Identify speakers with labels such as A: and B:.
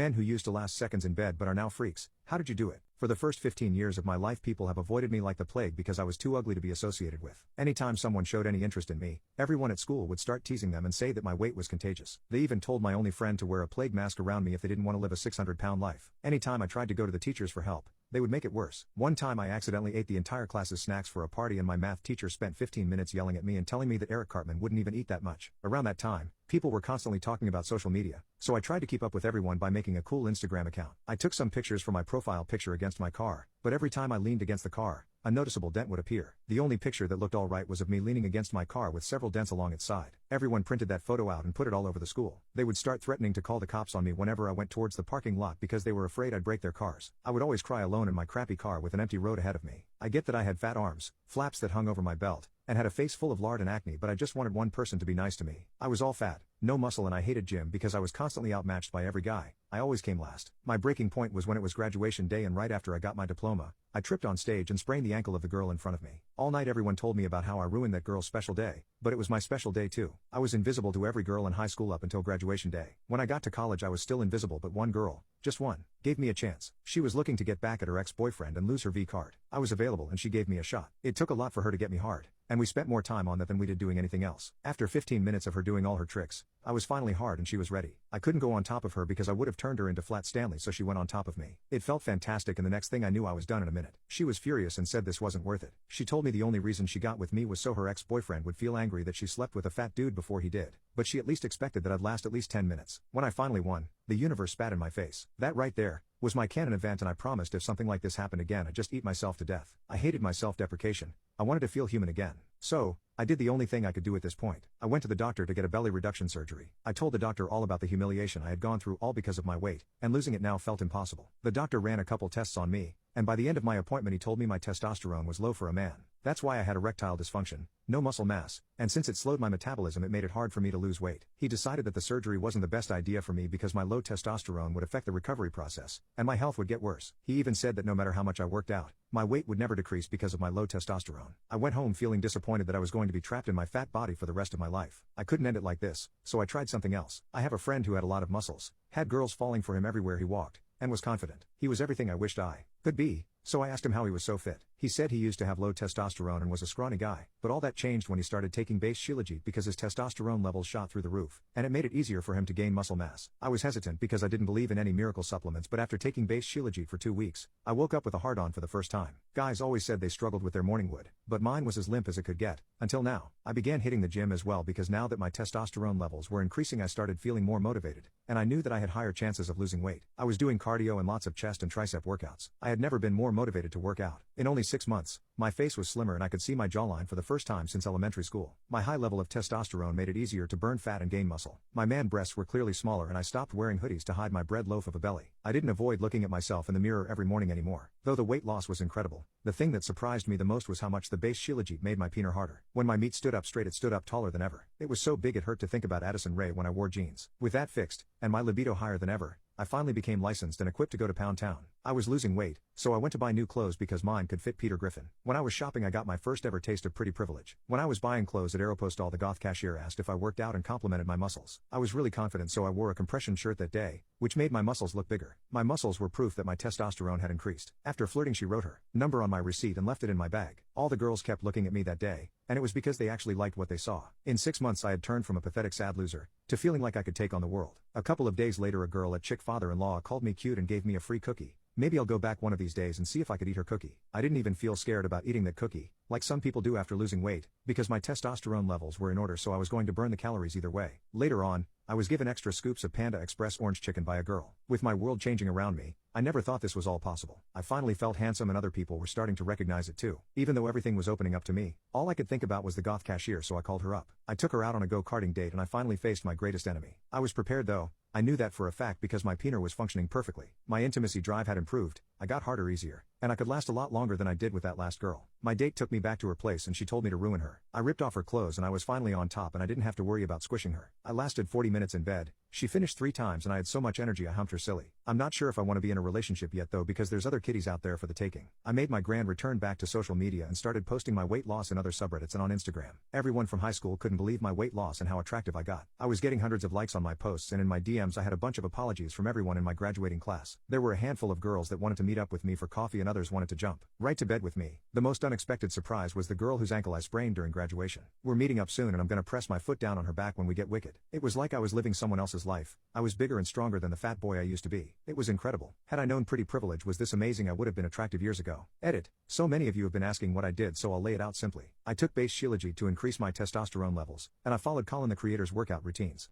A: Men who used to last seconds in bed but are now freaks. How did you do it? For the first 15 years of my life, people have avoided me like the plague because I was too ugly to be associated with. Anytime someone showed any interest in me, everyone at school would start teasing them and say that my weight was contagious. They even told my only friend to wear a plague mask around me if they didn't want to live a 600-pound life. Anytime I tried to go to the teachers for help, they would make it worse. One time I accidentally ate the entire class's snacks for a party and my math teacher spent 15 minutes yelling at me and telling me that Eric Cartman wouldn't even eat that much. Around that time, people were constantly talking about social media, so I tried to keep up with everyone by making a cool Instagram account. I took some pictures for my profile picture against my car, but every time I leaned against the car, a noticeable dent would appear. The only picture that looked alright was of me leaning against my car with several dents along its side. Everyone printed that photo out and put it all over the school. They would start threatening to call the cops on me whenever I went towards the parking lot because they were afraid I'd break their cars. I would always cry alone in my crappy car with an empty road ahead of me. I get that I had fat arms, flaps that hung over my belt, and had a face full of lard and acne, but I just wanted one person to be nice to me. I was all fat, no muscle, and I hated gym because I was constantly outmatched by every guy. I always came last. My breaking point was when it was graduation day and right after I got my diploma, I tripped on stage and sprained the ankle of the girl in front of me. All night everyone told me about how I ruined that girl's special day, but it was my special day too. I was invisible to every girl in high school up until graduation day. When I got to college I was still invisible, but one girl, just one, gave me a chance. She was looking to get back at her ex-boyfriend and lose her V card. I was available and she gave me a shot. It took a lot for her to get me hard, and we spent more time on that than we did doing anything else. After 15 minutes of her doing all her tricks, I was finally hard and she was ready. I couldn't go on top of her because I would have turned her into Flat Stanley, so she went on top of me. It felt fantastic, and the next thing I knew I was done in a minute. She was furious and said this wasn't worth it. She told me the only reason she got with me was so her ex-boyfriend would feel angry that she slept with a fat dude before he did, but she at least expected that I'd last at least 10 minutes. When I finally won, the universe spat in my face. That right there was my canon event, and I promised if something like this happened again I'd just eat myself to death. I hated my self-deprecation. I wanted to feel human again. So, I did the only thing I could do at this point. I went to the doctor to get a belly reduction surgery. I told the doctor all about the humiliation I had gone through, all because of my weight, and losing it now felt impossible. The doctor ran a couple tests on me, and by the end of my appointment he told me my testosterone was low for a man. That's why I had erectile dysfunction, no muscle mass, and since it slowed my metabolism it made it hard for me to lose weight. He decided that the surgery wasn't the best idea for me because my low testosterone would affect the recovery process, and my health would get worse. He even said that no matter how much I worked out, my weight would never decrease because of my low testosterone. I went home feeling disappointed that I was going to be trapped in my fat body for the rest of my life. I couldn't end it like this, so I tried something else. I have a friend who had a lot of muscles, had girls falling for him everywhere he walked, and was confident. He was everything I wished I could be. So I asked him how he was so fit. He said he used to have low testosterone and was a scrawny guy, but all that changed when he started taking base Shilajit because his testosterone levels shot through the roof, and it made it easier for him to gain muscle mass. I was hesitant because I didn't believe in any miracle supplements, but after taking base Shilajit for 2 weeks, I woke up with a hard-on for the first time. Guys always said they struggled with their morning wood, but mine was as limp as it could get, until now. I began hitting the gym as well because now that my testosterone levels were increasing I started feeling more motivated, and I knew that I had higher chances of losing weight. I was doing cardio and lots of chest and tricep workouts. I had never been more motivated to work out. In only 6 months, my face was slimmer and I could see my jawline for the first time since elementary school. My high level of testosterone made it easier to burn fat and gain muscle. My man breasts were clearly smaller and I stopped wearing hoodies to hide my bread loaf of a belly. I didn't avoid looking at myself in the mirror every morning anymore. Though the weight loss was incredible, the thing that surprised me the most was how much the base Shilajit made my peener harder. When my meat stood up straight it stood up taller than ever. It was so big it hurt to think about Addison Rae when I wore jeans. With that fixed, and my libido higher than ever, I finally became licensed and equipped to go to Pound Town. I was losing weight, so I went to buy new clothes because mine could fit Peter Griffin. When I was shopping I got my first ever taste of pretty privilege. When I was buying clothes at Aeropostale the goth cashier asked if I worked out and complimented my muscles. I was really confident, so I wore a compression shirt that day, which made my muscles look bigger. My muscles were proof that my testosterone had increased. After flirting she wrote her number on my receipt and left it in my bag. All the girls kept looking at me that day, and it was because they actually liked what they saw. In 6 months I had turned from a pathetic sad loser to feeling like I could take on the world. A couple of days later a girl at Chick father-in-law called me cute and gave me a free cookie. Maybe I'll go back one of these days and see if I could eat her cookie. I didn't even feel scared about eating that cookie, like some people do after losing weight, because my testosterone levels were in order, so I was going to burn the calories either way. Later on, I was given extra scoops of Panda Express orange chicken by a girl. With my world changing around me, I never thought this was all possible. I finally felt handsome and other people were starting to recognize it too. Even though everything was opening up to me, all I could think about was the goth cashier, so I called her up. I took her out on a go-karting date and I finally faced my greatest enemy. I was prepared though. I knew that for a fact because my peener was functioning perfectly. My intimacy drive had improved, I got harder easier. And I could last a lot longer than I did with that last girl. My date took me back to her place and she told me to ruin her. I ripped off her clothes and I was finally on top and I didn't have to worry about squishing her. I lasted 40 minutes in bed. She finished 3 times and I had so much energy I humped her silly. I'm not sure if I want to be in a relationship yet though because there's other kitties out there for the taking. I made my grand return back to social media and started posting my weight loss in other subreddits and on Instagram. Everyone from high school couldn't believe my weight loss and how attractive I got. I was getting hundreds of likes on my posts and in my DMs I had a bunch of apologies from everyone in my graduating class. There were a handful of girls that wanted to meet up with me for coffee and others wanted to jump right to bed with me. The most unexpected surprise was the girl whose ankle I sprained during graduation. We're meeting up soon and I'm gonna press my foot down on her back when we get wicked. It was like I was living someone else's life. I was bigger and stronger than the fat boy I used to be. It was incredible. Had I known pretty privilege was this amazing I would have been attractive years ago. Edit. So many of you have been asking what I did so I'll lay it out simply. I took base Shilajit to increase my testosterone levels, and I followed Colin the creator's workout routines.